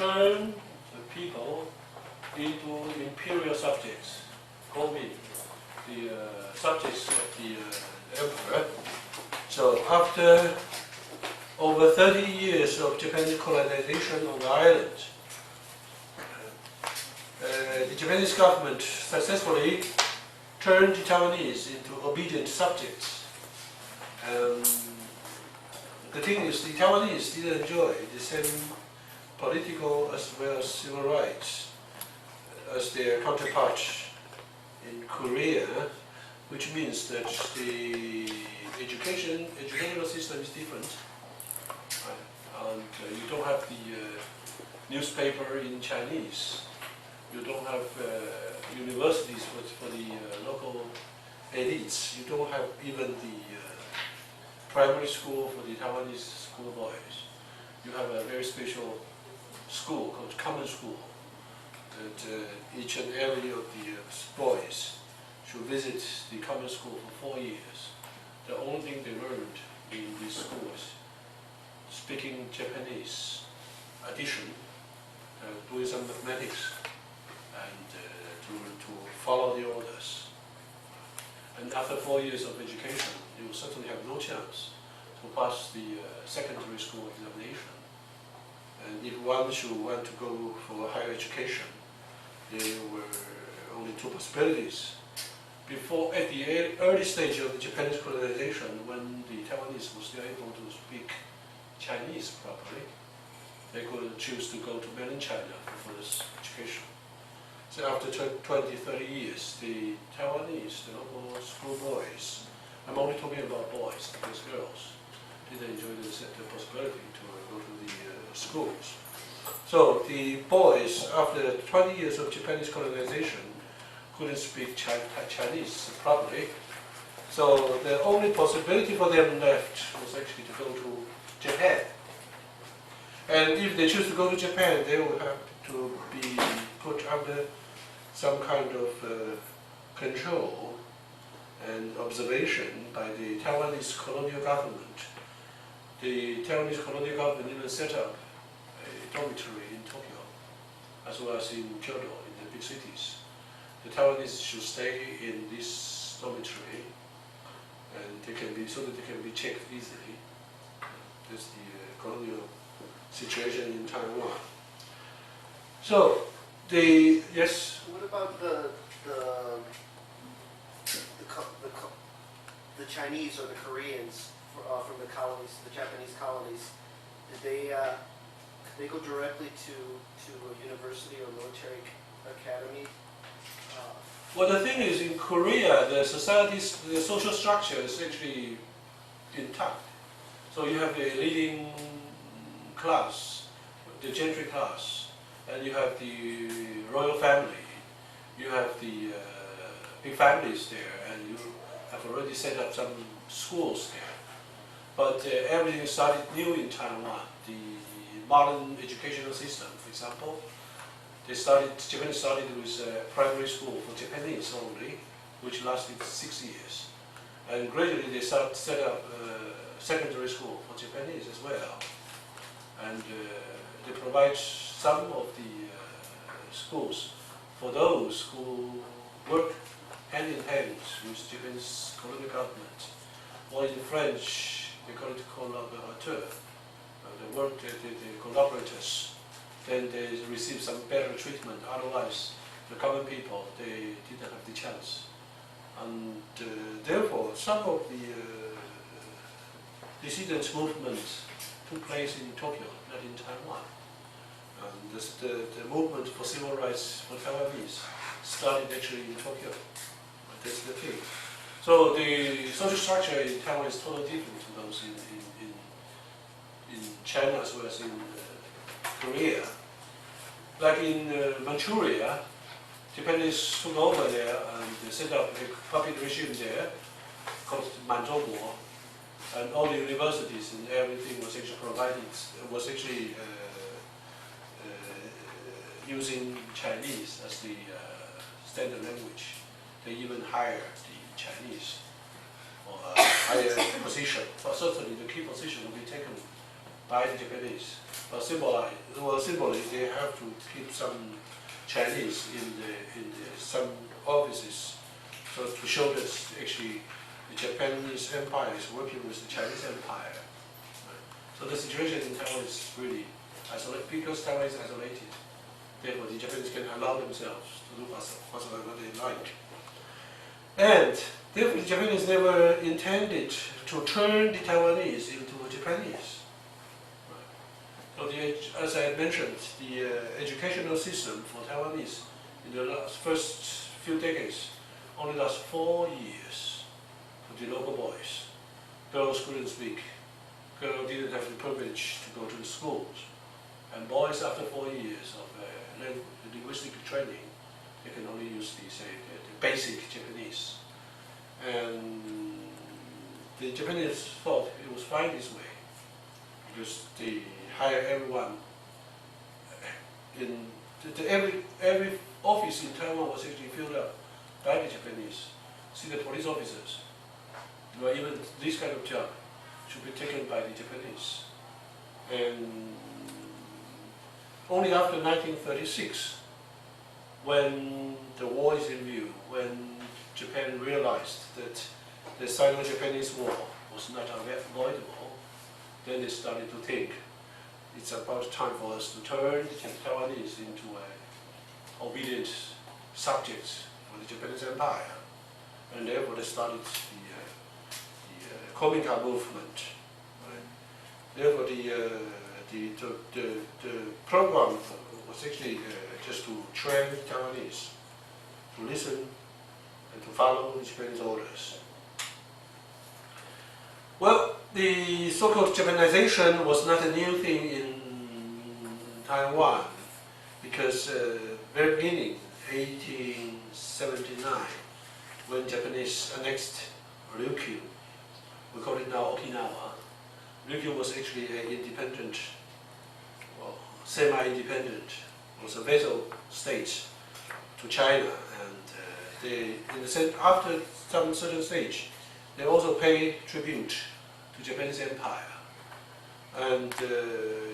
turn the people into imperial subjects, komin, the subjects of the emperor. So after over 30 years of Japanese colonization on the island, the Japanese government successfully turned the Taiwanese into obedient subjects. The thing is, the Taiwanese didn't enjoy the same political as well as civil rights as their counterparts in Korea, which means that the educational system is different. And you don't have the newspaper in Chinese. You don't have universities for the local elites. You don't have even the primary school for the Taiwanese schoolboys. You have a very special school called common school that each and every of the boys should visit the common school for 4 years. The only thing they learned in these schools, speaking Japanese, addition, doing some mathematics, and to follow the orders. And after 4 years of education, you will certainly have no chance to pass the secondary school examination. And if one should want to go for higher education, there were only two possibilities. Before, at the early stage of the Japanese colonization, when the Taiwanese were still able to speak Chinese properly, they could choose to go to mainland China for further education. So after 20, 30 years, the Taiwanese, the local schoolboys, I'm only talking about boys, because girls didn't enjoy the possibility to go to the schools. So the boys, after 20 years of Japanese colonization, couldn't speak Chinese properly. So the only possibility for them left was actually to go to Japan. And if they choose to go to Japan, they will have to be put under some kind of control and observation by the Taiwanese colonial government. The Taiwanese colonial government even set up a dormitory in Tokyo, as well as in Kyoto, in the big cities. The Taiwanese should stay in this dormitory, and they can be so that they can be checked easily. That's the colonial situation in Taiwan. So, yes. What about the Chinese or the Koreans from the colonies, the Japanese colonies? Did they go directly to a university or military academy? Well, the thing is, in Korea, the social structure is actually intact. So you have the leading class, the gentry class, and you have the royal family, you have the big families there, and you have already set up some schools there. But everything started new in Taiwan. The modern educational system, for example, Japan started with primary school for Japanese only, which lasted 6 years. And gradually they set up secondary school for Japanese as well. And they provide some of the schools for those who work hand in hand with Japanese colonial government. Or in French, they call it collaborateur. The collaborators. Then they receive some better treatment. Otherwise, the common people, they didn't have the chance. And therefore, some of the dissident movements took place in Tokyo, not in Taiwan. And the movement for civil rights for Taiwanese started actually in Tokyo. That's the thing. So the social structure in Taiwan is totally different to those in China as well as in Korea. Like in Manchuria, Japanese took over there and set up a puppet regime there called Manzhouguo, and all the universities and everything was actually provided, was actually using Chinese as the standard language. They even hired the Chinese for a higher position, but certainly the key position will be taken by the Japanese. symbolically, they have to keep some Chinese in some offices, so to show that actually the Japanese Empire is working with the Chinese Empire. So the situation in Taiwan is really isolated, because Taiwan is isolated. Therefore, the Japanese can allow themselves to do whatsoever they like. And therefore, the Japanese never intended to turn the Taiwanese into Japanese. So as I mentioned, the educational system for Taiwanese in the first few decades only lasts 4 years for the local boys. Girls couldn't speak. Girls didn't have the privilege to go to the schools. And boys, after 4 years of linguistic training, they can only use the basic Japanese. And the Japanese thought it was fine this way, because they hire everyone. Every office in Taiwan was actually filled up by the Japanese. See, the police officers, or even this kind of job, should be taken by the Japanese. And only after 1936, when the war is in view, when Japan realized that the Sino-Japanese War was not avoidable, then they started to think it's about time for us to turn the Taiwanese into obedient subjects for the Japanese Empire. And therefore they started the KOMINKA movement. Right? Therefore the program was actually just to train Taiwanese to listen and to follow the Japanese orders. Well, the so-called Japanization was not a new thing in Taiwan, because very beginning, 1879, when Japanese annexed Ryukyu, we call it now Okinawa. Ryukyu was actually an independent, well, semi-independent, was a vassal state to China, and they, in the sense, after some certain stage, they also pay tribute to Japanese Empire. And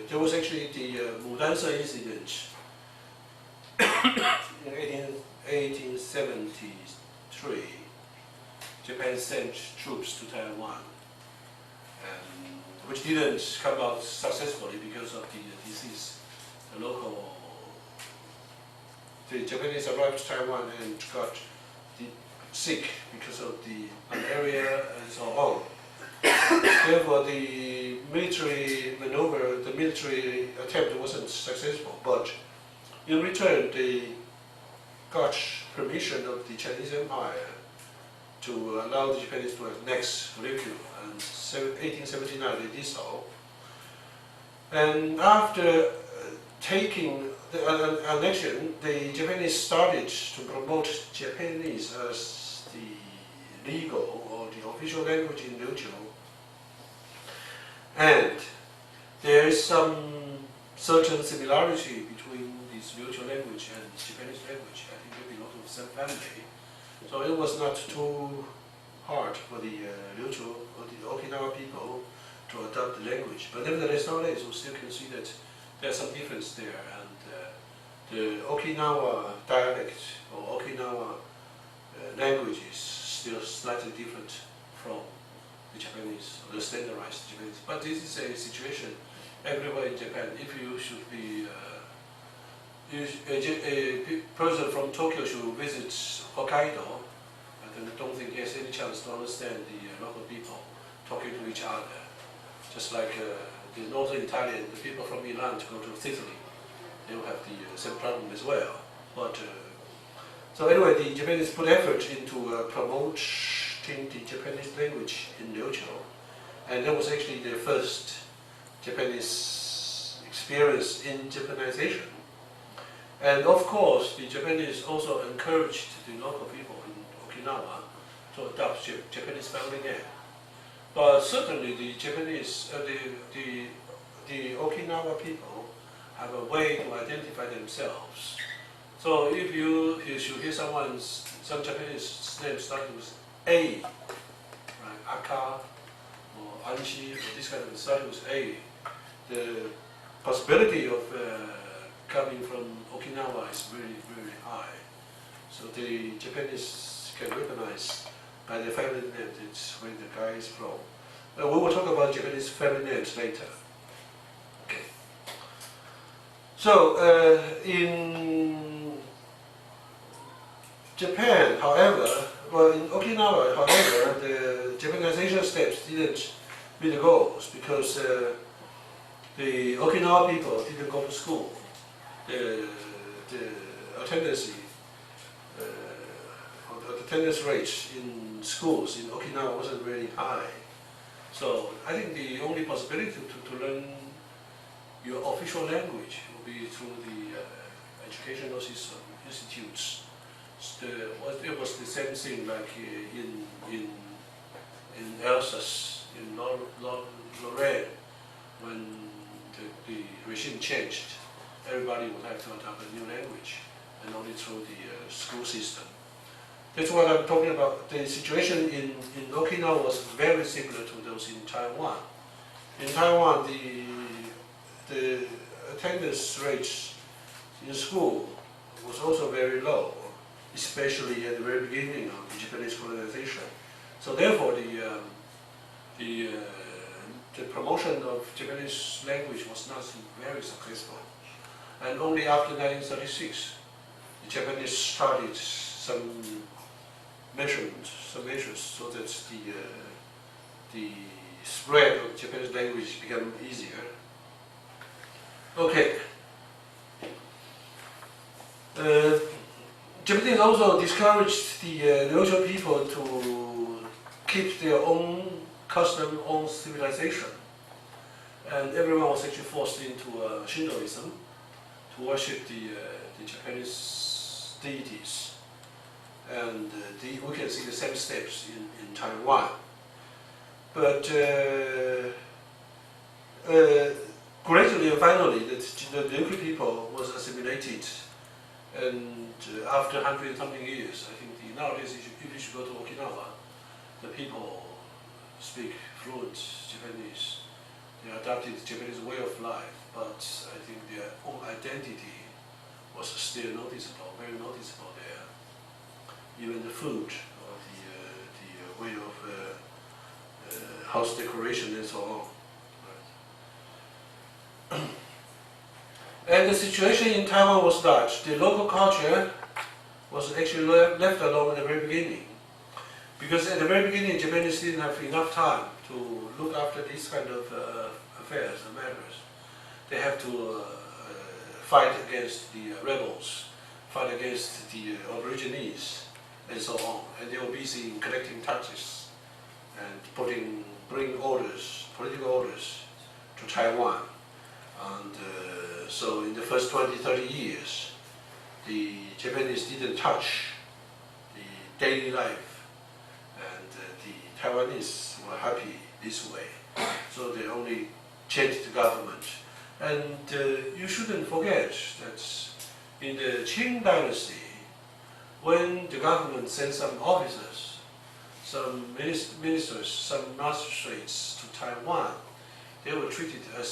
there was actually the Mudanse incident in 1873. Japan sent troops to Taiwan, which didn't come out successfully because of the disease. The Japanese arrived to Taiwan and got sick because of the malaria and so on. Therefore, the military maneuver, the military attempt wasn't successful, but in return they got permission of the Chinese Empire to allow the Japanese to annex Ryukyu, and 1879 they did so. And after taking the annexion, the Japanese started to promote Japanese as the legal or the official language in Ryukyu. And there is some certain similarity between this Ryukyu language and Japanese language. I think they belong to the same family. So it was not too hard for the Ryukyu or the Okinawa people to adopt the language. But nevertheless, nowadays we still can see that there's some difference there. And the Okinawa dialect or Okinawa language is still slightly different from the Japanese, or the standardized Japanese. But this is a situation everywhere in Japan. If you should be, a person from Tokyo should visit Hokkaido, I don't think he has any chance to understand the local people talking to each other. Just like the northern Italian, the people from Milan to go to Sicily, they will have the same problem as well. But so anyway, the Japanese put effort into promoting the Japanese language in Ryukyu, and that was actually their first Japanese experience in Japanization. And of course, the Japanese also encouraged the local people in Okinawa to adopt Japanese family name. But certainly the Japanese, the Okinawa people have a way to identify themselves. So if you should hear some Japanese name starting with A, right, Aka or Anshi, or this kind of starting with A, the possibility of coming from Okinawa is very, very high. So the Japanese can recognize by the family name it's where the guy is from. We will talk about Japanese family names later. Okay. So in Japan, however, well, in Okinawa, however, the Japanization steps didn't meet the goals because the Okinawa people didn't go to school. The attendance rate in schools in Okinawa wasn't very high. So I think the only possibility to learn your official language will be through the educational system, institutes. It was the same thing like in Alsace, in Lorraine, when the regime changed. Everybody would have to adopt a new language, and only through the school system. That's what I'm talking about. The situation in Okinawa was very similar to those in Taiwan. In Taiwan, the attendance rates in school was also very low, especially at the very beginning of the Japanese colonization. So therefore, the promotion of Japanese language was not very successful. And only after 1936, the Japanese started some measures so that the spread of Japanese language became easier. Okay. Japanese also discouraged the local people to keep their own custom, own civilization. And everyone was actually forced into Shintoism to worship the Japanese deities. And we can see the same steps in Taiwan. But gradually and finally, the local people was assimilated. And after 100-something years, I think nowadays, if you should go to Okinawa, the people speak fluent Japanese. They adopted the Japanese way of life, but I think their own identity was still noticeable, very noticeable there. Even the food, or the way of house decoration and so on. Right. And the situation in Taiwan was that the local culture was actually left alone at the very beginning. Because at the very beginning, Japanese didn't have enough time to look after these kind of affairs and matters. They have to fight against the rebels, fight against the Aborigines, and so on. And they were busy in collecting taxes and bring orders, political orders, to Taiwan. And so in the first 20-30 years, the Japanese didn't touch the daily life, and the Taiwanese were happy this way. So they only changed the government. And you shouldn't forget that in the Qing dynasty, when the government sent some officers, some ministers, some magistrates to Taiwan, they were treated as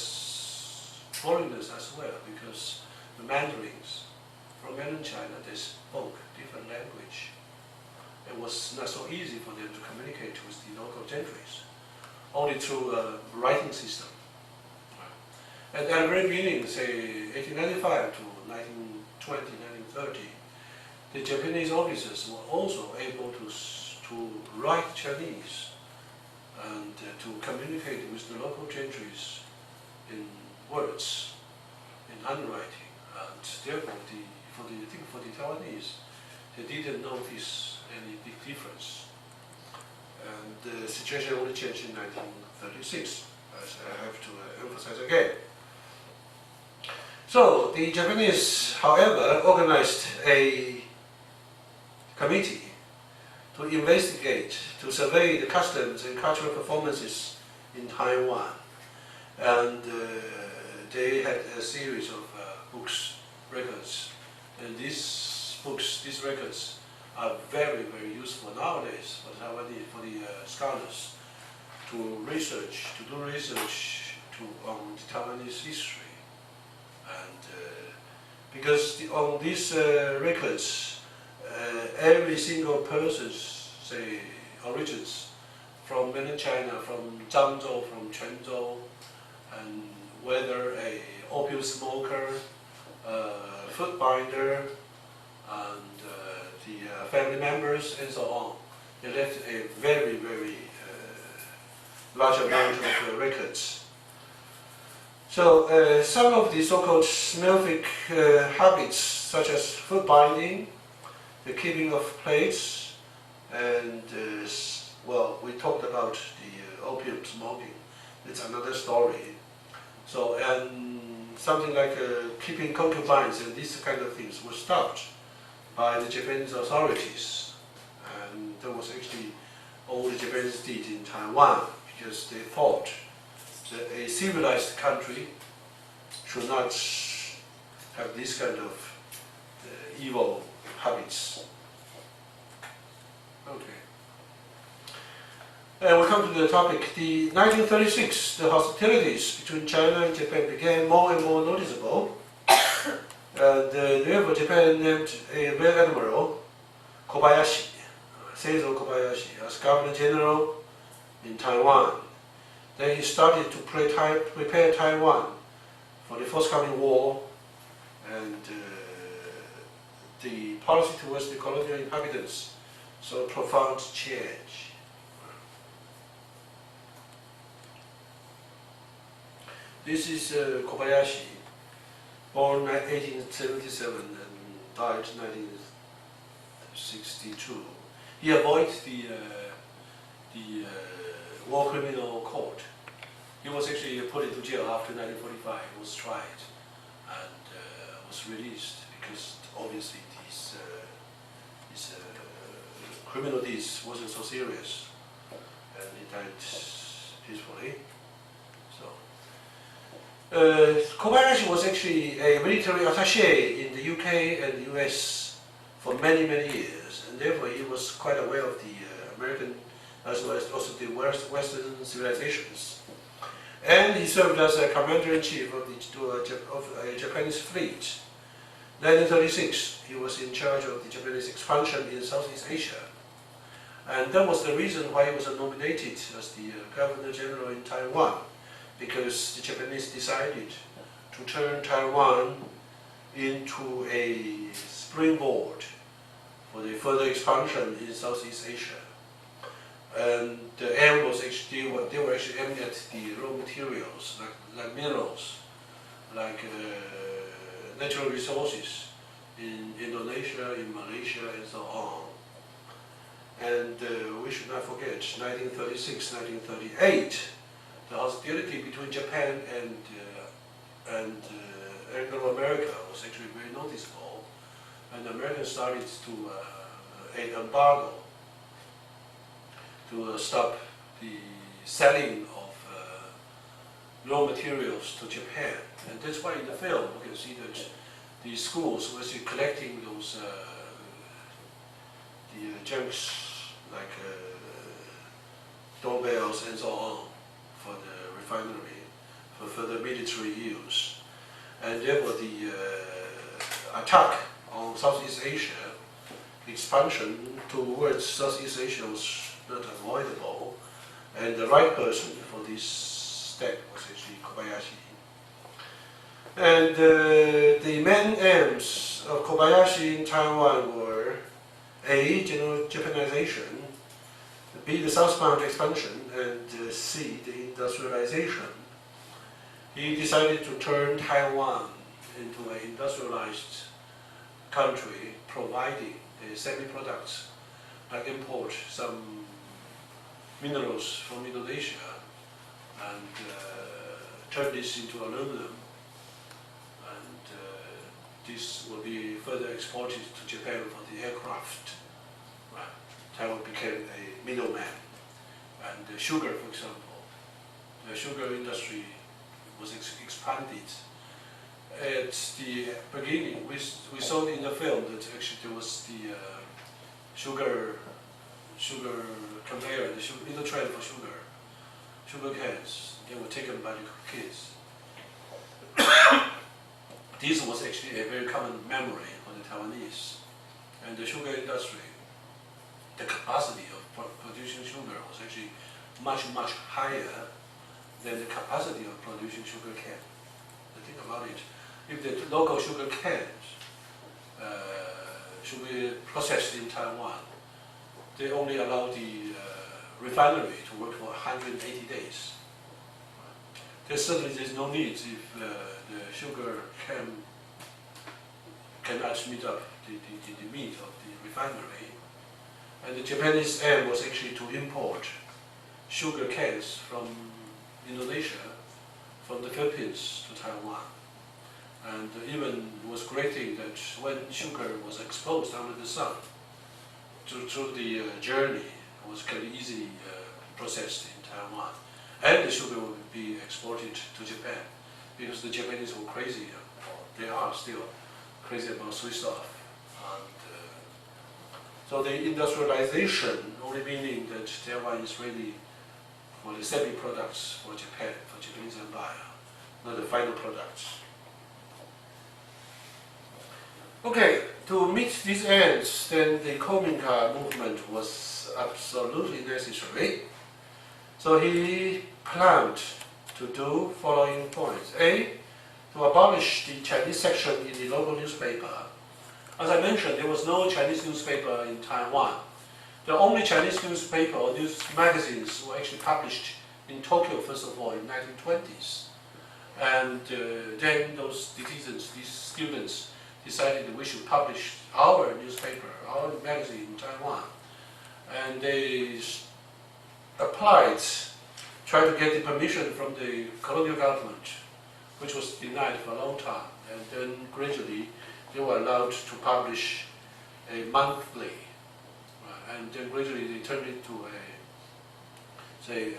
foreigners as well, because the Mandarins from mainland China, they spoke different language. It was not so easy for them to communicate with the local gentries, only through a writing system. And at the very beginning, say 1895 to 1920, 1930, the Japanese officers were also able to write Chinese and to communicate with the local gentries in words, in handwriting. And therefore, for the Taiwanese, they didn't notice any big difference. And the situation only changed in 1936, as I have to emphasize again. So the Japanese, however, organized a committee to investigate, to survey the customs and cultural performances in Taiwan. And they had a series of books, records. And these books, these records, are very, very useful nowadays for the scholars to do research on the Taiwanese history. And because on these records, every single person's say origins from mainland China, from Zhangzhou, from Quanzhou, and whether a opium smoker, food binder, and the family members, and so on. They left a very, very large amount of records. So some of the so-called smurfic habits, such as food binding, the keeping of plates, and well, we talked about the opium smoking. It's another story. So and something like keeping concubines and these kind of things were stopped by the Japanese authorities, and that was actually all the Japanese did in Taiwan, because they thought that a civilized country should not have this kind of evil habits. Okay. And we come to the topic. The 1936, the hostilities between China and Japan became more and more noticeable. And therefore Japan named a Rear Admiral Kobayashi, Seizo Kobayashi, as Governor General in Taiwan. Then he started to prepare Taiwan for the forthcoming war, and the policy towards the colonial inhabitants saw a profound change. This is Kobayashi, born in 1877 and died in 1962. He avoided the war criminal court. He was actually put into jail after 1945. He was tried and was released because obviously these criminal deeds wasn't so serious, and he died peacefully. So Kobayashi was actually a military attaché in the UK and the US for many, many years, and therefore he was quite aware of the American as well as also the Western civilizations. And he served as a commander-in-chief of a Japanese fleet. 1936, he was in charge of the Japanese expansion in Southeast Asia. And that was the reason why he was nominated as the Governor General in Taiwan, because the Japanese decided to turn Taiwan into a springboard for the further expansion in Southeast Asia. And the aim was actually, they were actually aiming at the raw materials, like minerals, like natural resources in Indonesia, in Malaysia, and so on. And we should not forget, 1936, 1938, the hostility between Japan and Anglo-America was actually very noticeable. And the Americans started to an embargo to stop the selling of raw materials to Japan. And that's why in the film you can see that the schools were actually collecting those the junks like doorbells and so on for the refinery for further military use. And therefore the attack on Southeast Asia, expansion towards Southeast Asia was not avoidable, and the right person for this step was actually Kobayashi. And the main aims of Kobayashi in Taiwan were A, general Japanization, B, the southbound expansion, and C, the industrialization. He decided to turn Taiwan into an industrialized country, providing the semi-products like import some minerals from Indonesia and turn this into aluminum, and this will be further exported to Japan for the aircraft. Right. Taiwan became a middleman. And sugar, for example, the sugar industry was expanded. At the beginning, we saw in the film that actually there was the sugar conveyor, in the train for sugar cans. They were taken by the kids. this was actually a very common memory for the Taiwanese. And the sugar industry, the capacity of producing sugar was actually much, much higher than the capacity of producing sugar cane. Think about it. If the local sugar canes should be processed in Taiwan, they only allow the refinery to work for 180 days. There certainly is no need if the sugar cannot meet up the need of the refinery. And the Japanese aim was actually to import sugar canes from Indonesia, from the Philippines to Taiwan. And even was great thing that when sugar was exposed under the sun, through the journey, it was kind of easily processed in Taiwan. And the sugar would be exported to Japan, because the Japanese were crazy, or they are still crazy about sweet stuff. And, so the industrialization only meaning that Taiwan is ready for the semi-products for Japan, for Japanese Empire, not the final products. Okay, to meet these ends, then the Kominka movement was absolutely necessary. So he planned to do following points. A, to abolish the Chinese section in the local newspaper. As I mentioned, there was no Chinese newspaper in Taiwan. The only Chinese newspaper or news magazines were actually published in Tokyo, first of all, in 1920s. And then those citizens, these students, decided that we should publish our newspaper, our magazine in Taiwan. And they applied, tried to get the permission from the colonial government, which was denied for a long time. And then gradually they were allowed to publish a monthly. And then gradually they turned it to a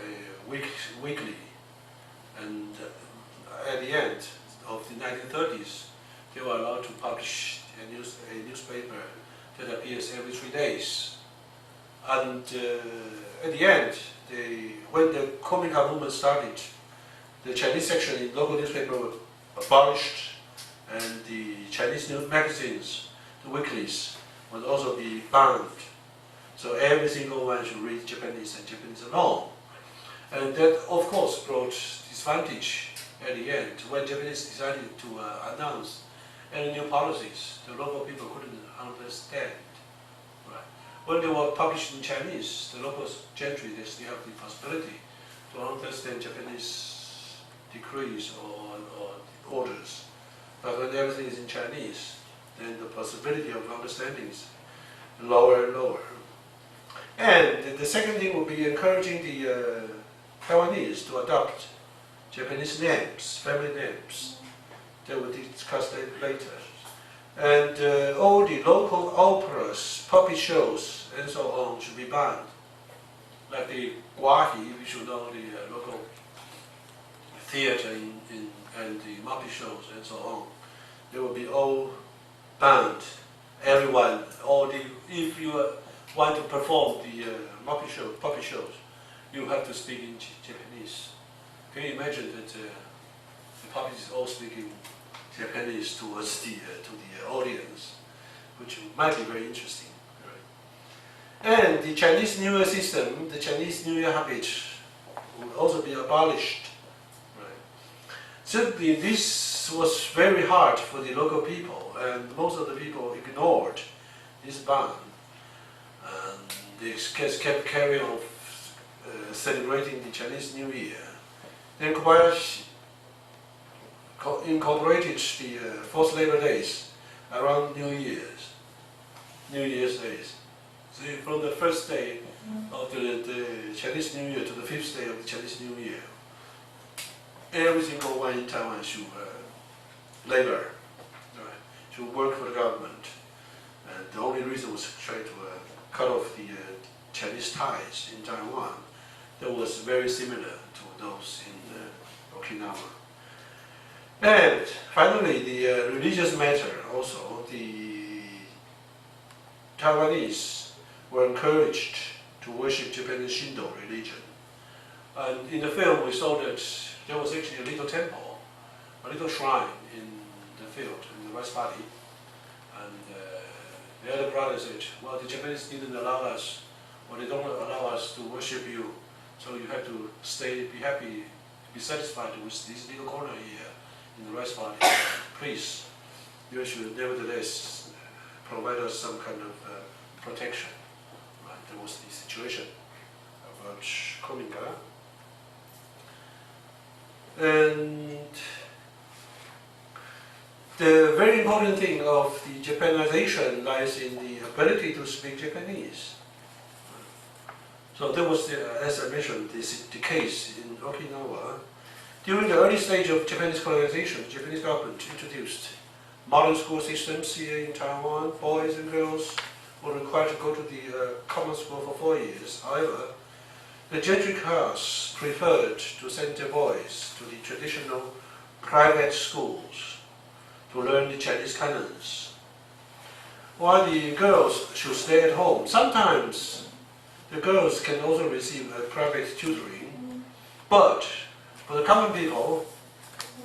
weekly. And at the end of the 1930s, they were allowed to publish a newspaper that appears every 3 days. And at the end, when the Kominka movement started, the Chinese section in local newspaper were abolished, and the Chinese news magazines, the weeklies, would also be banned. So every single one should read Japanese and Japanese alone. And that, of course, brought disadvantage at the end. When Japanese decided to announce any new policies, the local people couldn't understand. Right? When they were published in Chinese, the local gentry, they still have the possibility to understand Japanese decrees or orders. But when everything is in Chinese, then the possibility of understanding is lower and lower. And the second thing would be encouraging the Taiwanese to adopt Japanese names, family names. That we'll discuss that later. And all the local operas, puppet shows, and so on should be banned. Like the Guahi, you should know the local theater and the puppet shows and so on. They will be all banned. Everyone, if you want to perform the puppet shows, you have to speak in Japanese. Can you imagine that the puppets all speaking Japanese towards to the audience, which might be very interesting. Right? And the Chinese New Year system, the Chinese New Year habit, will also be abolished. Right? Simply, this was very hard for the local people, and most of the people ignored this ban. And they kept carrying on celebrating the Chinese New Year. Then Kobayashi incorporated the forced labor days around New Year's days. So from the first day of the Chinese New Year to the 5th day of the Chinese New Year, every single one in Taiwan should labor, right? Should work for the government. And the only reason was to try to cut off the Chinese ties in Taiwan. That was very similar to those in Okinawa. And finally, the religious matter also, the Taiwanese were encouraged to worship Japanese Shinto religion. And in the film we saw that there was actually a little temple, a little shrine in the field, in the rice paddy. And the other brother said, well, the Japanese didn't allow us, or they don't allow us to worship you, so you have to stay, be happy, be satisfied with this little corner here in the rice paddy. Please, you should nevertheless provide us some kind of protection. Right? That was the situation about Kominka. And the very important thing of the Japanization lies in the ability to speak Japanese. So that was, as I mentioned, the case in Okinawa. During the early stage of Japanese colonization, the Japanese government introduced modern school systems here in Taiwan. Boys and girls were required to go to the common school for 4 years. However, the gentry class preferred to send their boys to the traditional private schools to learn the Chinese canons, while the girls should stay at home. Sometimes the girls can also receive private tutoring, but for the common people,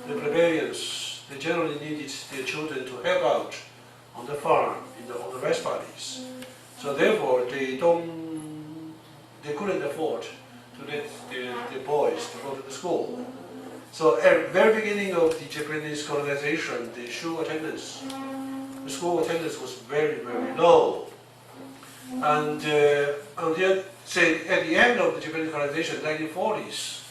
the plebeians, they generally needed their children to help out on the farm, on the rice paddies. So therefore, they couldn't afford to let their boys to go to the school. So at the very beginning of the Japanese colonization, the school attendance was very, very low. And at the end of the Japanese colonization, 1940s,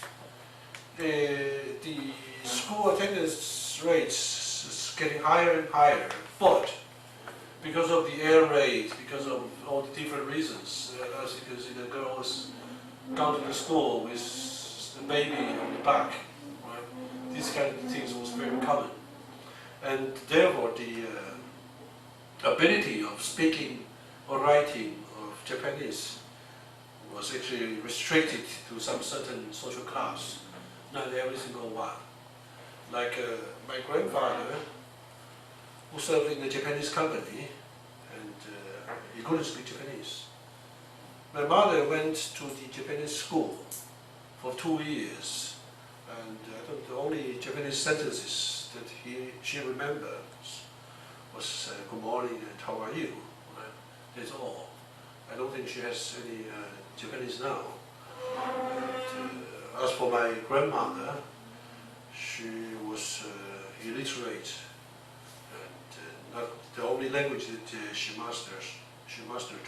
the school attendance rates is getting higher and higher. But because of the air raid, because of all the different reasons, as you can see, the girls gone to the school with the baby on the back. These kind of things was very common, and therefore the ability of speaking or writing of Japanese was actually restricted to some certain social class, not every single one. Like my grandfather, who served in the Japanese company, and he couldn't speak Japanese. My mother went to the Japanese school for 2 years. And I think the only Japanese sentences that she remembers was good morning and how are you? Right? That's all. I don't think she has any Japanese now. And, as for my grandmother, she was illiterate, and not the only language that she mastered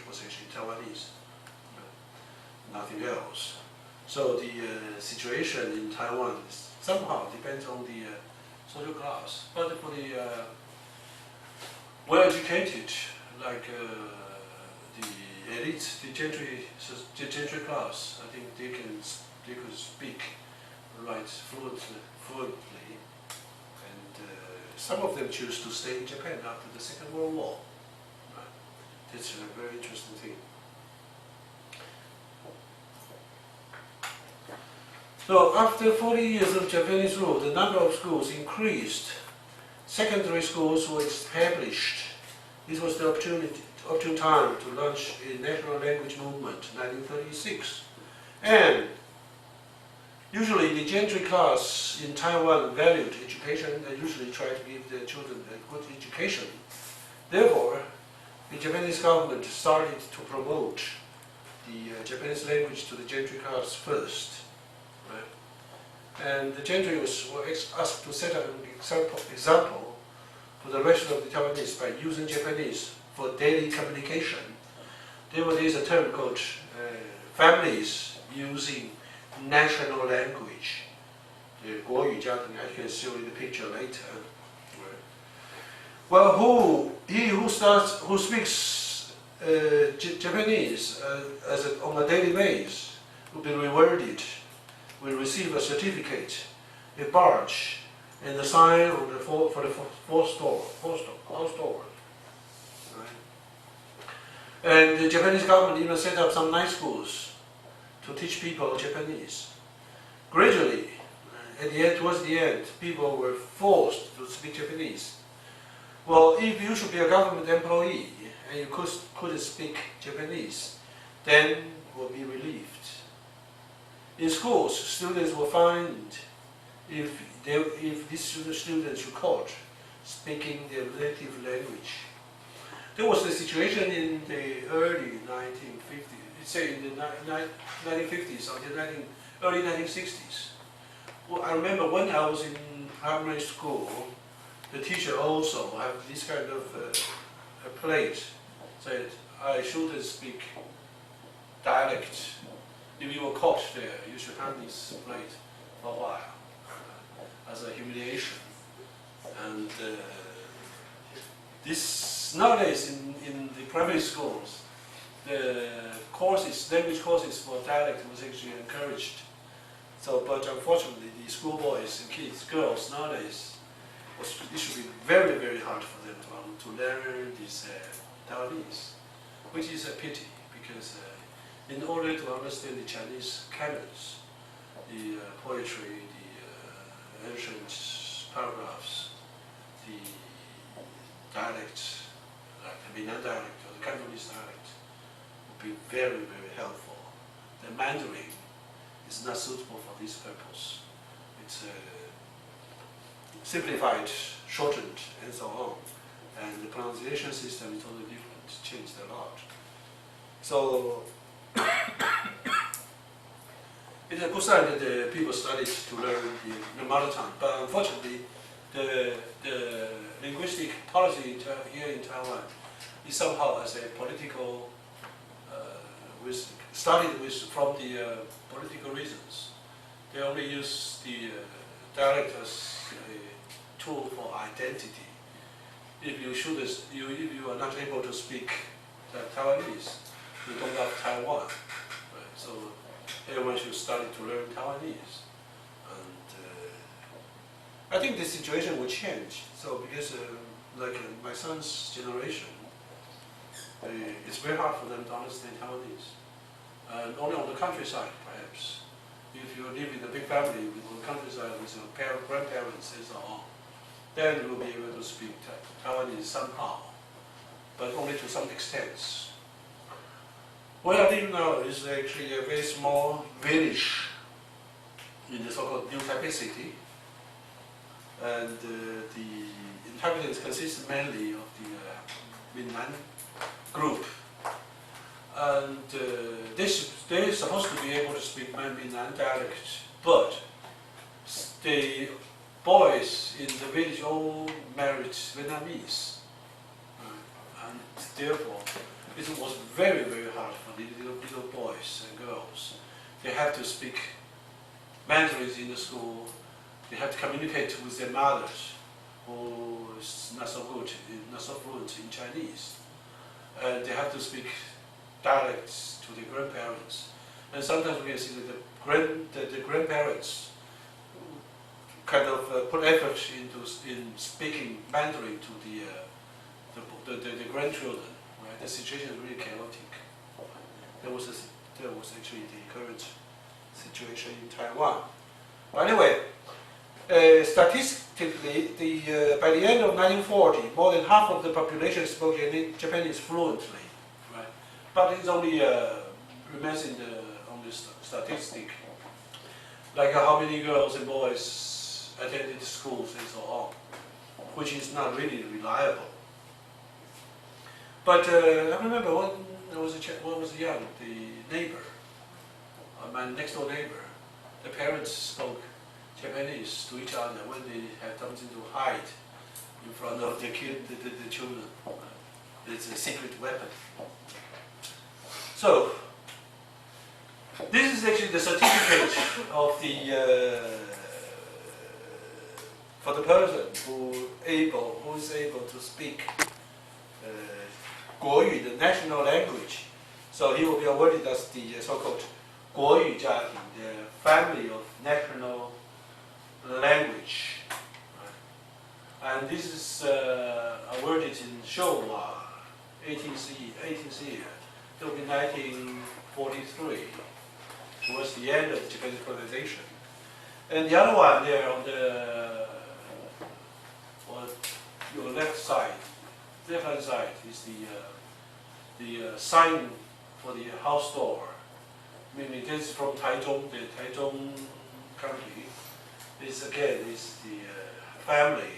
was actually Taiwanese, nothing else. So the situation in Taiwan somehow depends on the social class. But for the well-educated, like the elite, the gentry class, I think they could speak, write fluently, and some of them choose to stay in Japan after the Second World War. Right? That's a very interesting thing. So after 40 years of Japanese rule, the number of schools increased. Secondary schools were established. This was the opportune time to launch a national language movement, 1936. And usually the gentry class in Taiwan valued education and usually tried to give their children a good education. Therefore, the Japanese government started to promote the Japanese language to the gentry class first. And the gentry were asked to set up an example for the rest of the Taiwanese by using Japanese for daily communication. There is a term called families using national language. The 国语家庭, I can show you the picture later. Well, who speaks Japanese on a daily basis will be rewarded. Will receive a certificate, a badge, and a sign on the for the house door. Right? And the Japanese government even set up some night schools to teach people Japanese. Gradually, towards the end, people were forced to speak Japanese. Well, if you should be a government employee and you couldn't speak Japanese, then you will be relieved. In schools, students were fined if these students were caught speaking their native language. There was the situation in the early 1950s, say in the 1950s until early 1960s. Well, I remember when I was in primary school, the teacher also had this kind of a plate, said I shouldn't speak dialect. If you were caught there, you should hand this plate for a while as a humiliation. And this nowadays in the primary schools, the courses, language courses for dialect was actually encouraged. So, but unfortunately, the schoolboys and kids, girls nowadays, it should be very, very hard for them to learn this Taiwanese, which is a pity because in order to understand the Chinese canons, the poetry, the ancient paragraphs, the dialect, like the Minnan dialect or the Cantonese dialect, would be very, very helpful. The Mandarin is not suitable for this purpose. It's simplified, shortened, and so on. And the pronunciation system is totally different, changed a lot. So, it's a good sign that the people started to learn the mother tongue. But unfortunately, the linguistic policy here in Taiwan is somehow as a political, started from the political reasons. They only use the dialect as a tool for identity. If you are not able to speak Taiwanese, you don't have Taiwan. Right? So everyone should start to learn Taiwanese. And I think the situation will change. So because like my son's generation, it's very hard for them to understand Taiwanese. And only on the countryside, perhaps. If you live in a big family on the countryside with your grandparents and so on, then you will be able to speak Taiwanese somehow, but only to some extent. Where I live now is actually a very small village in the so-called New Taipei city, and the inhabitants consist mainly of the Minnan group. And they're supposed to be able to speak Minnan dialect, but the boys in the village all married Vietnamese. And therefore, it was very, very hard for the little boys and girls. They have to speak Mandarin in the school. They have to communicate with their mothers, who is not so good, not so fluent in Chinese. And they have to speak dialects to the grandparents. And sometimes we can see that the grandparents kind of put effort in speaking Mandarin to the grandchildren. Right? The situation is really chaotic. That was actually the current situation in Taiwan. But anyway, statistically, by the end of 1940, more than half of the population spoke Japanese fluently. Right? But it only remains on the statistic, like how many girls and boys attended schools and so on, which is not really reliable. But I remember when I was young, the neighbor, my next door neighbor, the parents spoke Japanese to each other when they had something to hide in front of the children. It's a secret weapon. So, this is actually the certificate of for the person who is able to speak Guoyu, the national language. So he will be awarded as the so-called Guoyu-家庭, the family of national language. And this is awarded in CHOU, 18th year. It will be 1943, towards the end of Japanese colonization. And the other one there on your left hand side is the sign for the house door. Meaning this is from Taichung, the Taichung country. This again is the family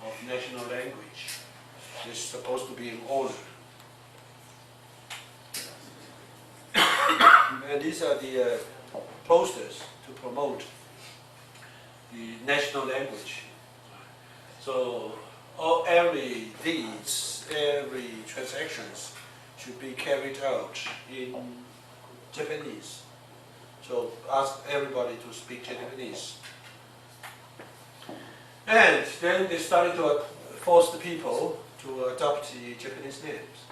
of national language. It's supposed to be in order. And these are the posters to promote the national language. So every deeds, every transactions should be carried out in Japanese. So ask everybody to speak Japanese. And then they started to force the people to adopt the Japanese names.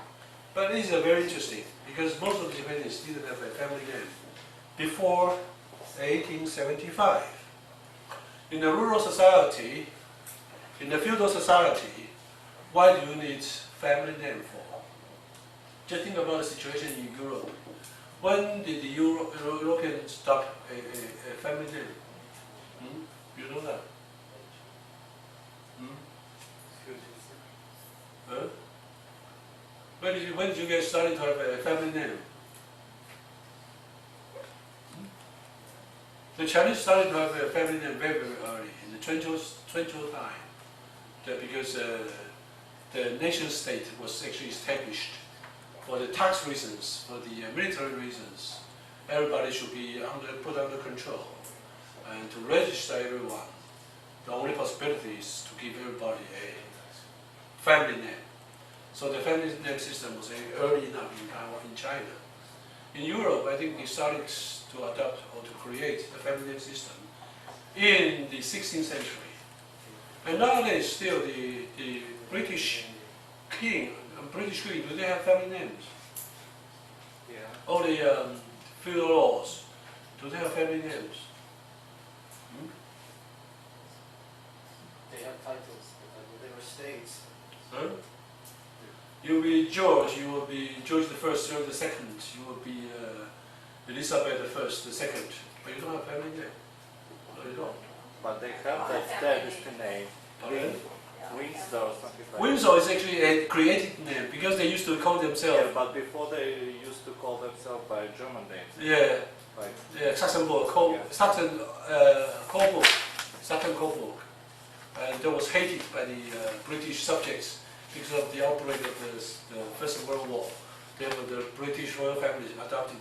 But this is very interesting because most of the Japanese didn't have a family name before 1875. In a rural society, in a feudal society, why do you need family name for? Just think about the situation in Europe. When did the Europeans adopt a family name? You know that? Huh? When did you guys started to have a family name? The Chinese started to have a family name very, very early, in the Chou time. Because the nation state was actually established for the tax reasons, for the military reasons. Everybody should be put under control and to register everyone. The only possibility is to give everybody a family name. So the family name system was early enough in Taiwan, in China. In Europe, I think they started to adopt or to create the family name system in the 16th century. And nowadays, still the British king and British queen, do they have family names? Yeah. All the feudal laws, do they have family names? They have titles, but they were states. Huh? You will be George, you will be George the First, George the Second, you will be Elizabeth the First, the Second, but you don't have family name. No, you don't. But they have the established name. Okay. Windsor or something like Windsor is actually a created name because they used to call that. themselves. Yeah, but before they used to call themselves by German names. Yeah, Like, yeah, Saxenburg, Coburg, and that was hated by the British subjects because of the outbreak of the First World War. Therefore, the British royal family adopted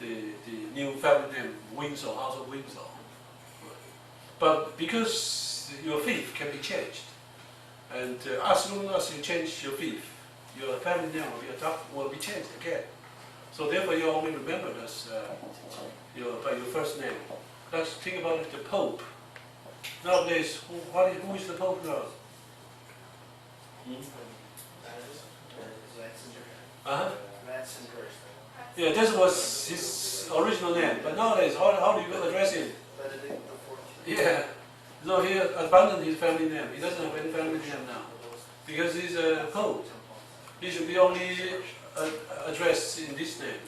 the new family name Windsor, House of Windsor. But because your fief can be changed, and as long as you change your fief, your family name will be changed again. So therefore, you only remembered as by your first name. Let's think about it, the Pope. Nowadays, who is the Pope now? Uh-huh. Yeah, this was his original name. But nowadays, how do you address him? Yeah. No, he abandoned his family name. He doesn't have any family name now. Because he's a Pope. He should be only addressed in this name.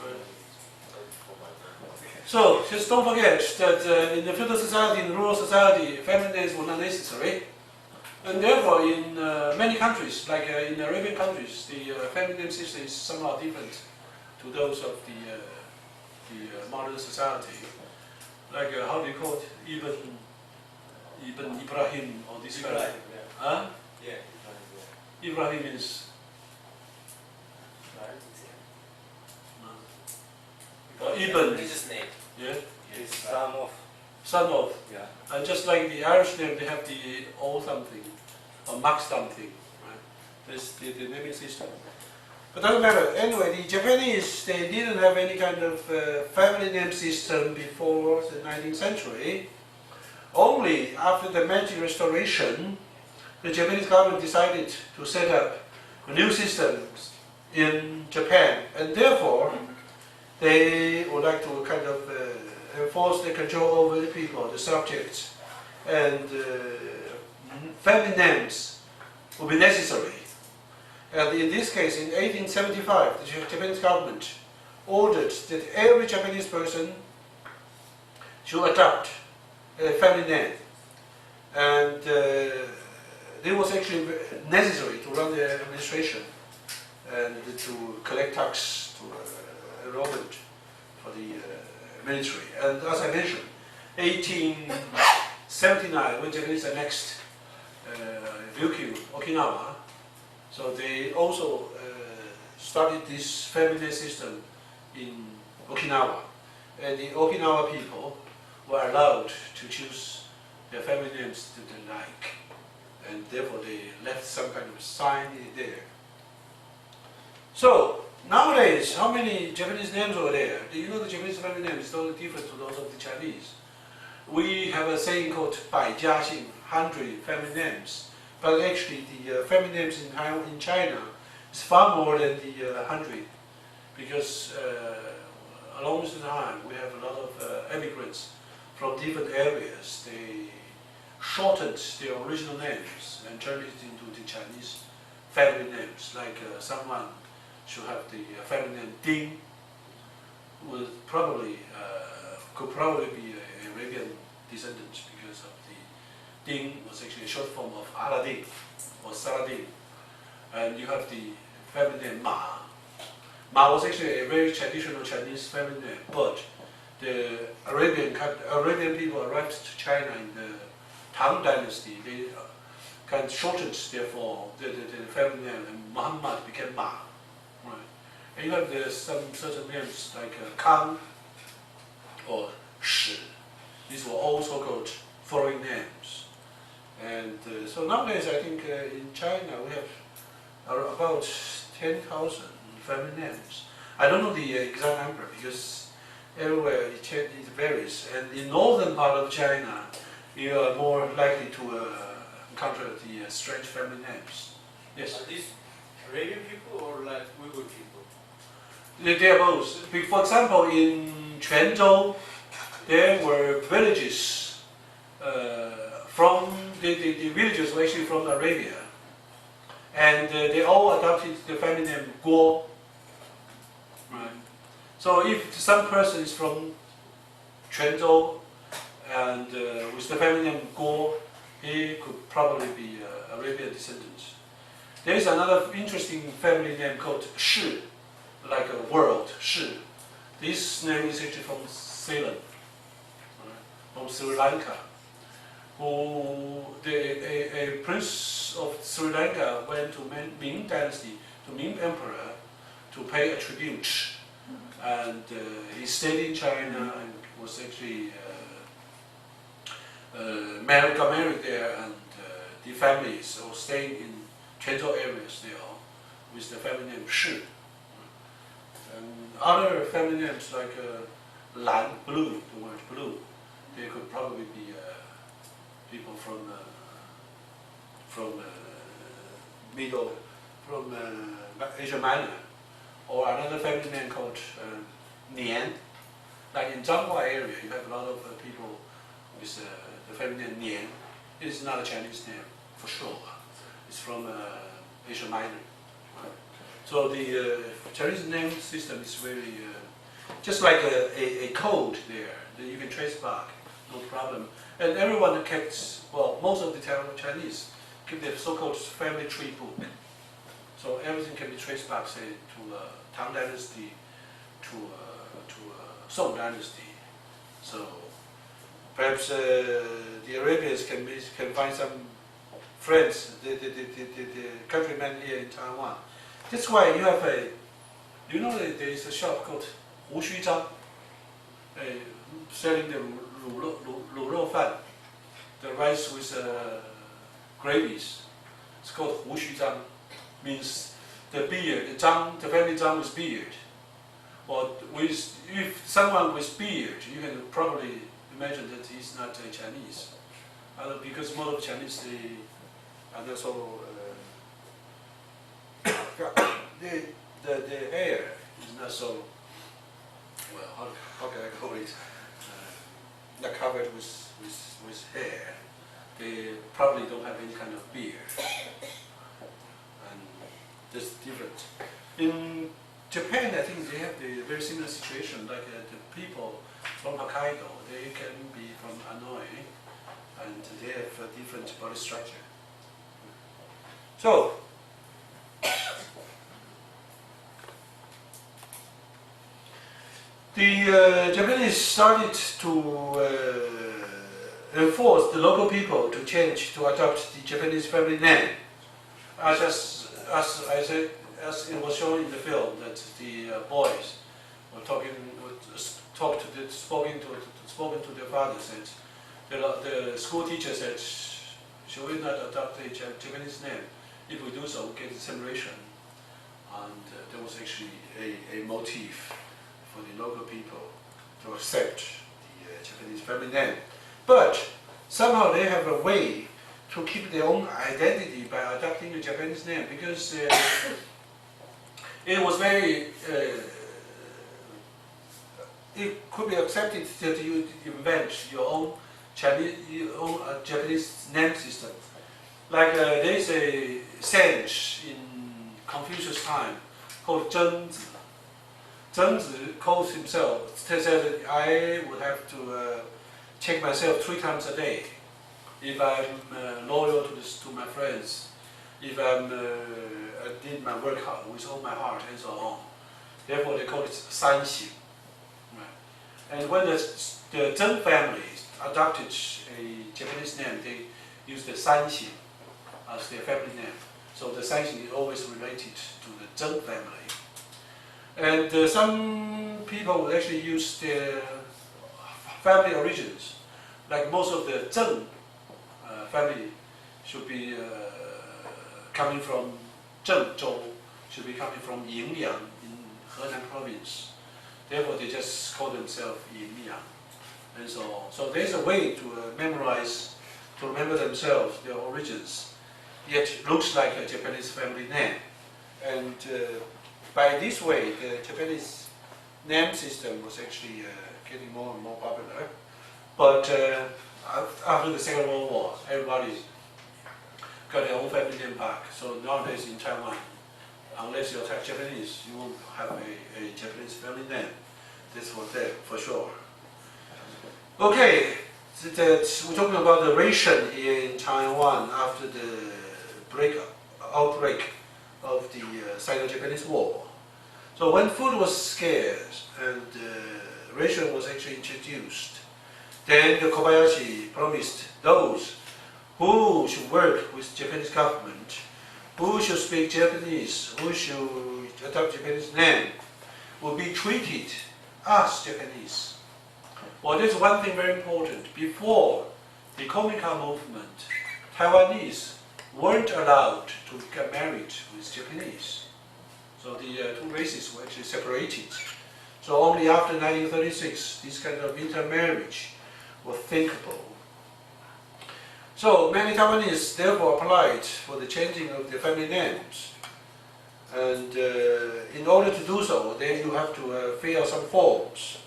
Right? So, just don't forget that in the feudal society, in the rural society, family names were not necessary. And therefore, in many countries, like in Arabian countries, the family name system is somehow different to those of the modern society. Like, how do you call it? Ibn Ibrahim or this kind of thing. Huh? Yeah. Ibrahim is... Ibn. Religious name. Yeah? his son of. Son of. Yeah. And just like the Irish name, they have the O something, or Max something, right? That's the naming system. But doesn't matter. Anyway, the Japanese, they didn't have any kind of family name system before the 19th century. Only after the Meiji Restoration, the Japanese government decided to set up a new system in Japan, and therefore they would like to kind of enforce their control over the people, the subjects, and family names will be necessary. And in this case, in 1875, the Japanese government ordered that every Japanese person should adopt a family name. And it was actually necessary to run the administration and to collect tax, to enrollment for the military. And as I mentioned, 1879, when Japanese annexed Ryukyu, Okinawa. So they also started this family name system in Okinawa. And the Okinawa people were allowed to choose their family names that they like. And therefore they left some kind of sign there. So nowadays, how many Japanese names are there? Do you know the Japanese family names is totally different to those of the Chinese? We have a saying called 百家姓, 100 family names. But actually the family names in China is far more than the 100. Because along the time we have a lot of immigrants from different areas. They shortened their original names and turned it into the Chinese family names. Like someone should have the family name Ding, would probably could probably be an Arabian descendant because of the Ding was actually a short form of Aladdin or Saladin. And you have the family name Ma. Ma was actually a very traditional Chinese family name, but the Arabian people arrived to China in the Tang Dynasty. They kind of shortened, therefore, the family name, and Muhammad became Ma. Right. And you have some certain names like Kang or Shi. These were all so-called foreign names. And so nowadays, I think in China we have about 10,000 family names. I don't know the exact number because everywhere it varies. And in northern part of China, you are more likely to encounter the strange family names. Yes? Are these Arabian people or like Uyghur people? They are both. For example, in Quanzhou, there were villages from the villages were actually from Arabia, and they all adopted the family name Guo. Right. So if some person is from Quanzhou and with the family name Guo, he could probably be Arabian descendant. There is another interesting family name called Shi, like a world, Shi. This name is actually from Ceylon, right? From Sri Lanka. A prince of Sri Lanka went to Ming Dynasty, to Ming Emperor, to pay a tribute. And he stayed in China and was actually got married there, and the families all staying in Quanzhou areas there with the family name Shi. And other family names like Lan, blue, the word blue, they could probably be people from Asia Minor, or another family name called Nian. Like in Zhanghua area, you have a lot of people with the family name Nian. It is not a Chinese name for sure. It's from Asia Minor. Right? So the Chinese name system is very just like a code there that you can trace back, no problem. And everyone kept, well, most of the Chinese keep their so-called family tree book. So everything can be traced back, say, to Tang Dynasty, to Song Dynasty. So perhaps the Arabians can find some friends, the countrymen here in Taiwan. That's why you have you know that there is a shop called 胡须章, selling the 卤肉饭, the rice with gravies. It's called 胡须章, means the beard, the family zhang with beard. Or if someone with beard, you can probably imagine that he's not Chinese. Because most of Chinese, they are also, the hair is not so, well, how can I call it? Not covered with hair. They probably don't have any kind of beard. And that's different. In Japan, I think they have the very similar situation, like the people from Hokkaido, they can be from Hanoi, and they have a different body structure. So, the Japanese started to enforced the local people to change, to adopt the Japanese family name. As I said, as it was shown in the film, that the boys were spoken to their father, said, the school teacher said, should we not adopt a Japanese name? If we do so, we get separation. And there was actually a motive for the local people to accept the Japanese family name. But somehow they have a way to keep their own identity by adopting a Japanese name, because it was very, it could be accepted that you invent your own Japanese name system. Like there's a sage in Confucius' time called Zhengzi. Zhengzi calls himself, says that I would have to check myself 3 times a day if I'm loyal to my friends, if I did my work with all my heart, and so on. Therefore, they call it Sanxing. Right. And when the Zheng family adopted a Japanese name, they used the Sanxing as their family name. So the Sanxing is always related to the Zheng family. And some people would actually use their family origins. Like most of the Zheng family should be coming from Zhengzhou, should be coming from Yinliang in Henan province. Therefore, they just call themselves Yinliang, and so on. So there's a way to memorize, to remember themselves, their origins, yet looks like a Japanese family name. And by this way, the Japanese name system was actually getting more and more popular. But after the Second World War, everybody got their own family name back. So nowadays in Taiwan, unless you're Japanese, you won't have a Japanese family name. This was there for sure. Okay, we're talking about the ration in Taiwan after the outbreak of the Sino-Japanese War. So when food was scarce and ration was actually introduced, then the Kobayashi promised those who should work with Japanese government, who should speak Japanese, who should adopt Japanese name, will be treated as Japanese. Well, there's one thing very important. Before the Kominka movement, Taiwanese weren't allowed to get married with Japanese. So the two races were actually separated. So only after 1936, this kind of intermarriage was thinkable. So many Taiwanese therefore applied for the changing of their family names. And in order to do so, then you have to fill out some forms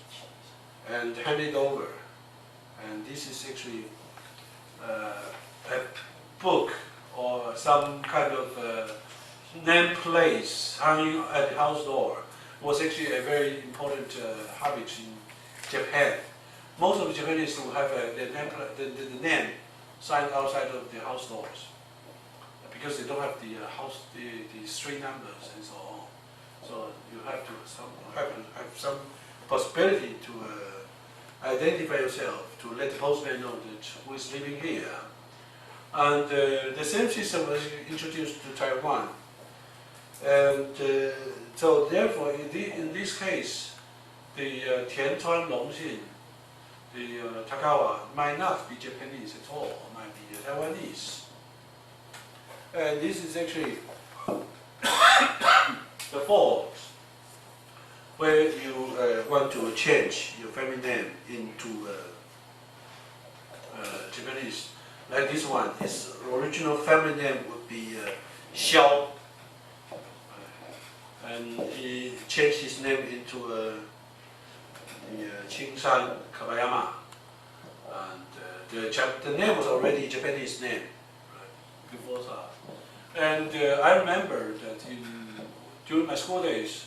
and hand it over. And this is actually a book or some kind of name place hanging at the house door. It was actually a very important habit in Japan. Most of the Japanese will have the name signed outside of the house doors because they don't have the street numbers and so on. So you have to have some possibility to identify yourself, to let the postman know that who is living here. And the same system was introduced to Taiwan. And so therefore, in this case, the Tianchuan Longxin, the Tagawa, might not be Japanese at all, might be Taiwanese. And this is actually the forms where you want to change your family name into Japanese. Like this one, his original family name would be Xiao. And he changed his name into the Qingshan Kabayama. And the name was already a Japanese name, right, before that. And I remember that during my school days,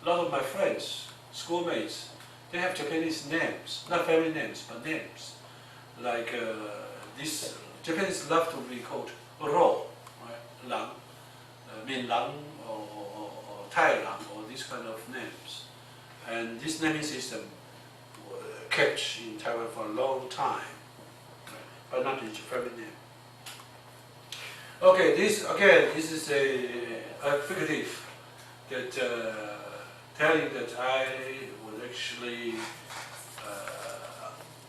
a lot of my friends, schoolmates, they have Japanese names, not family names, but names. Like this, Japanese love to be called Ro, right? Lang, Min Lang, or Tai Lang, or these kind of names. And this naming system kept in Taiwan for a long time. but not the family name. Okay, this is a figurative that telling that I would actually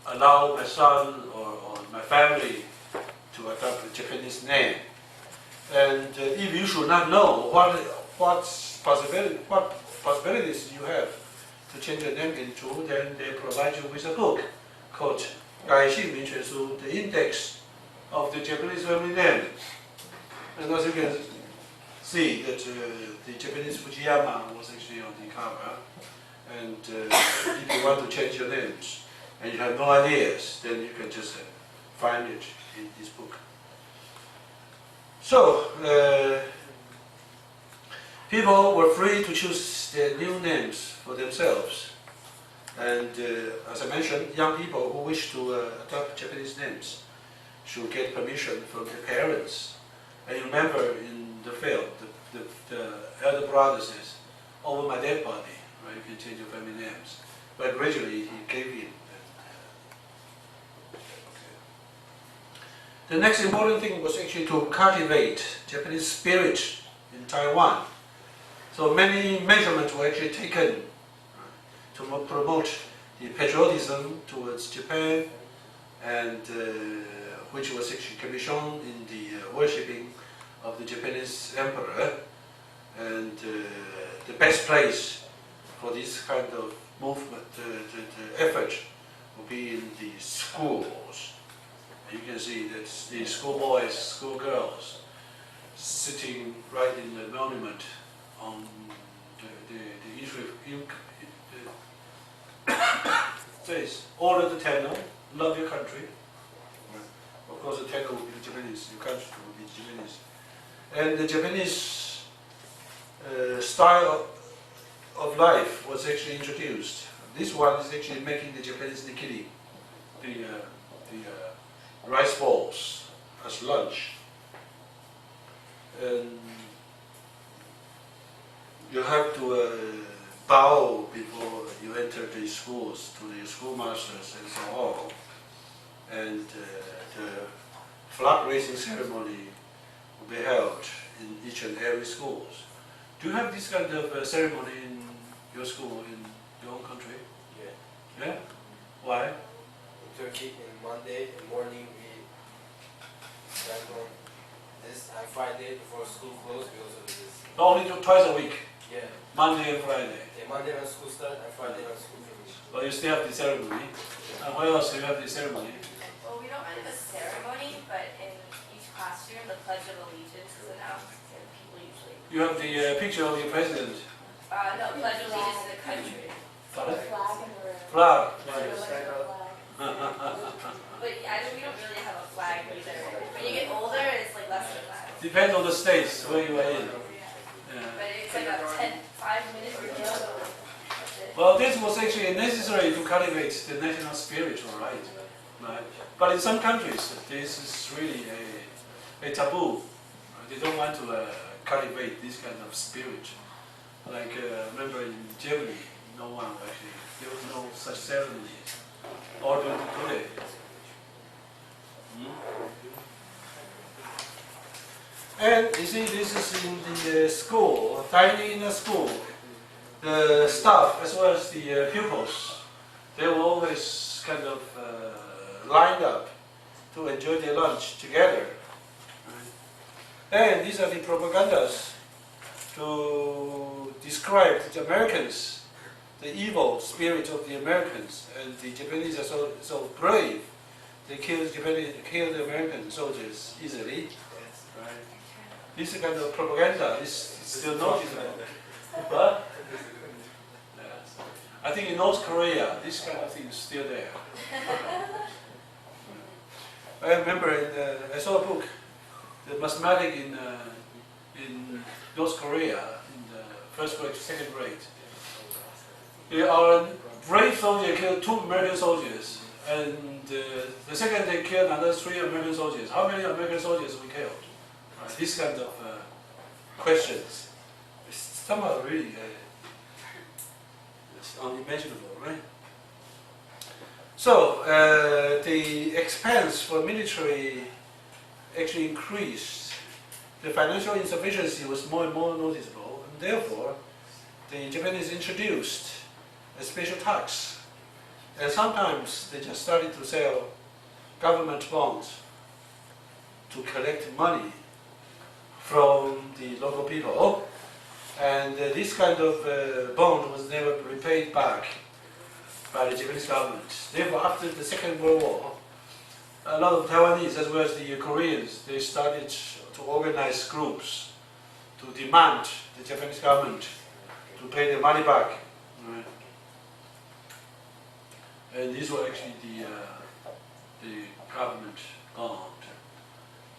allow my son or my family to adopt a Japanese name. And if you should not know what possibilities you have to change your name into, then they provide you with a book called 改姓名全书, the index of the Japanese family name. And as you can see that the Japanese Fujiyama was actually on the cover. And if you want to change your names and you have no ideas, then you can just find it in this book. So, people were free to choose their new names for themselves. And as I mentioned, young people who wish to adopt Japanese names should get permission from their parents. And you remember in the film, the elder brother says, over my dead body, right, you can change your family names. But gradually he gave in. The next important thing was actually to cultivate Japanese spirit in Taiwan. So many measurements were actually taken to promote the patriotism towards Japan, and which was actually can be shown in the worshipping of the Japanese emperor. And the best place for this kind of movement, the effort, will be in the schools. You can see that the schoolboys, schoolgirls, sitting right in the monument on says, order the tenno, love your country. Of course, the tenno will be Japanese, your country will be Japanese. And the Japanese style of life was actually introduced. This one is actually making the Japanese nikiri, the rice balls as lunch. And you have to bow before you enter the schools to the schoolmasters and so on. And the flag raising ceremony will be held in each and every schools. Do you have this kind of ceremony in your school, in your own country? Yeah. Yeah? Why? In Turkey, in Monday in morning, we stand on this, and Friday before school closed, we also do this. Only twice a week, Yeah. Monday and Friday. Yeah, Monday when school start and Friday when school finish. But you still have the ceremony. And where else do you have the ceremony? Well, we don't really have a ceremony, but in each classroom, the Pledge of Allegiance is announced, and people usually. You have the picture of your president. No, Pledge of Allegiance to the country. Pardon? Flag in the room. Flag. But we don't really have a flag either. When you get older, it's like less than that. Depends on the states where you are in. But it's like a 5 minutes or so. That's it. Well, this was actually necessary to cultivate the national spirit, all right? Right? But in some countries, this is really a taboo. They don't want to cultivate this kind of spirit. Like, remember in Germany, no one actually, there was no such ceremony. Or do it. And you see, this is in the school, tiny in the school. The staff, as well as the pupils, they were always kind of lined up to enjoy their lunch together. And these are the propagandas to describe the Americans, the evil spirit of the Americans. And the Japanese are so brave. They kill the American soldiers easily. Right? This kind of propaganda is still noticeable. But I think in North Korea, this kind of thing is still there. I remember I saw a book, the mathematics in North Korea, in the first grade, second grade. Our brave soldier killed 2 American soldiers, and the second day killed another 3 American soldiers. How many American soldiers we killed? Right, this kind of questions. Somehow really it's unimaginable, right? So the expense for military actually increased. The financial insufficiency was more and more noticeable, and therefore the Japanese introduced a special tax. And sometimes they just started to sell government bonds to collect money from the local people. And this kind of bond was never repaid back by the Japanese government. Therefore, after the Second World War, a lot of Taiwanese, as well as the Koreans, they started to organize groups to demand the Japanese government to pay the money back. Right? And these were actually the government bond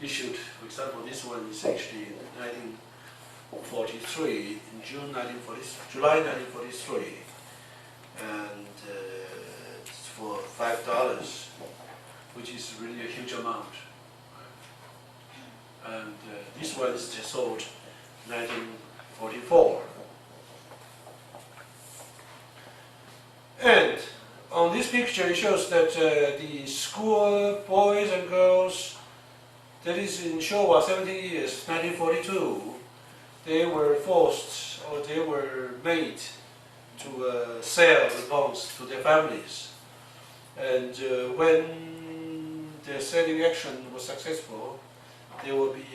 issued. For example, this one is actually in 1943, in July 1943, and it's for $5, which is really a huge amount. And this one is just sold 1944. And on this picture, it shows that the school boys and girls, that is in Showa 70 years, 1942, they were forced or they were made to sell the bonds to their families. And when their selling action was successful, they will be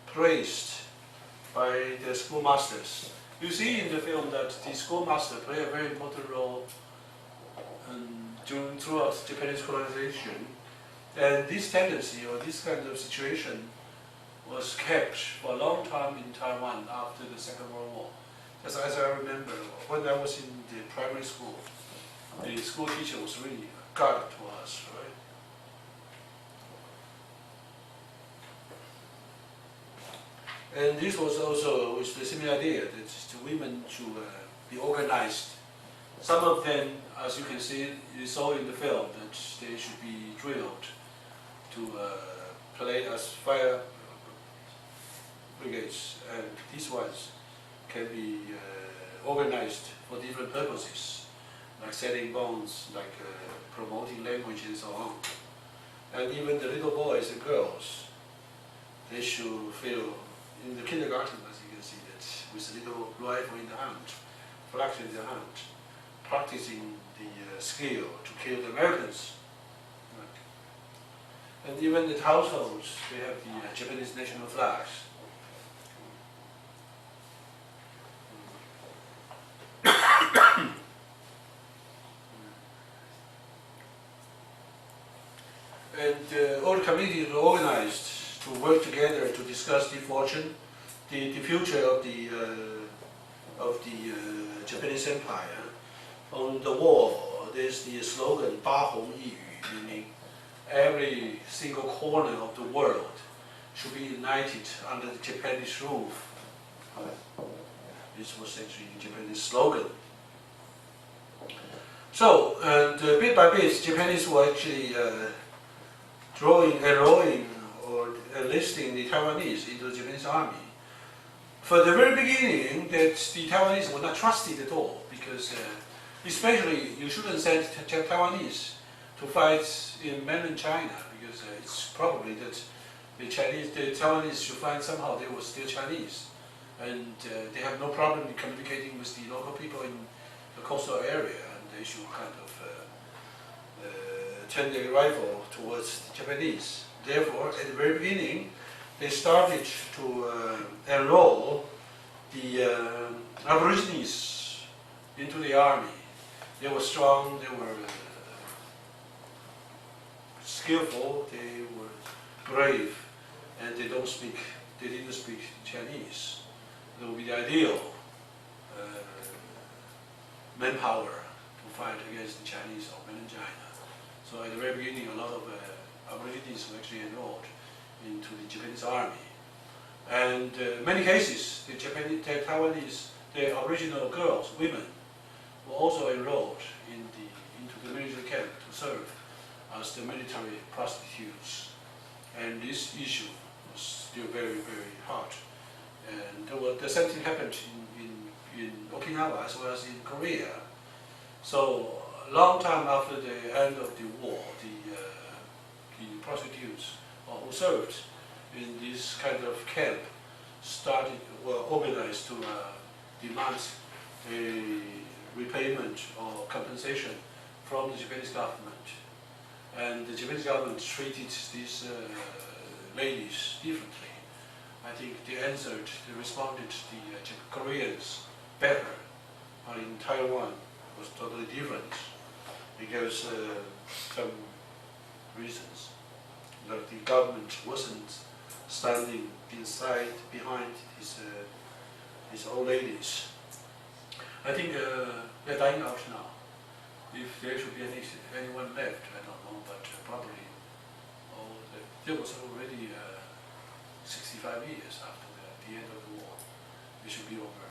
praised by the schoolmasters. You see in the film that the schoolmaster play a very important role throughout Japanese colonization. And this tendency or this kind of situation was kept for a long time in Taiwan after the Second World War. As I remember, when I was in the primary school, the school teacher was really a god to us, right? And this was also with the same idea that the women should be organized. Some of them, as you can see, you saw in the film, that they should be drilled to play as fire brigades, and these ones can be organized for different purposes, like selling bonds, like promoting language and so on. And even the little boys and girls, they should feel in the kindergarten, as you can see, that with a little rifle in the hand, flags in the hand, practicing the skill to kill the Americans. And even the households, they have the Japanese national flags. And all the communities were organized to work together to discuss the fortune, the future of the Japanese Empire. On the wall, there's the slogan "Ba Hong Yi Yu," meaning every single corner of the world should be united under the Japanese roof. This was actually the Japanese slogan. So, and bit by bit, Japanese were actually enrolling or enlisting the Taiwanese into the Japanese army. For the very beginning, that the Taiwanese were not trusted at all, because especially you shouldn't send Taiwanese to fight in mainland China, because it's probably that the Taiwanese should find somehow they were still Chinese, and they have no problem in communicating with the local people in the coastal area, and they should kind of turn their rifle towards the Japanese. Therefore, at the very beginning, they started to enroll the Aborigines into the army. They were strong, they were skillful, they were brave, and they didn't speak Chinese. It would be the ideal manpower to fight against the Chinese of mainland China. So at the very beginning, a lot of Aborigines were actually enrolled into the Japanese army. And in many cases, the Taiwanese, the Aboriginal girls, women, were also enrolled into the military camp to serve as the military prostitutes. And this issue was still very, very hot. And the same thing happened in Okinawa as well as in Korea. So long time after the end of the war, the prostitutes who served in this kind of camp were organized to demand a repayment or compensation from the Japanese government. And the Japanese government treated these ladies differently. I think they responded to the Koreans better. But in Taiwan, it was totally different because some reasons that the government wasn't standing behind these old ladies. I think they're dying out now. If there should be anyone left, I don't know, but probably there was already 65 years after the end of the war. It should be over.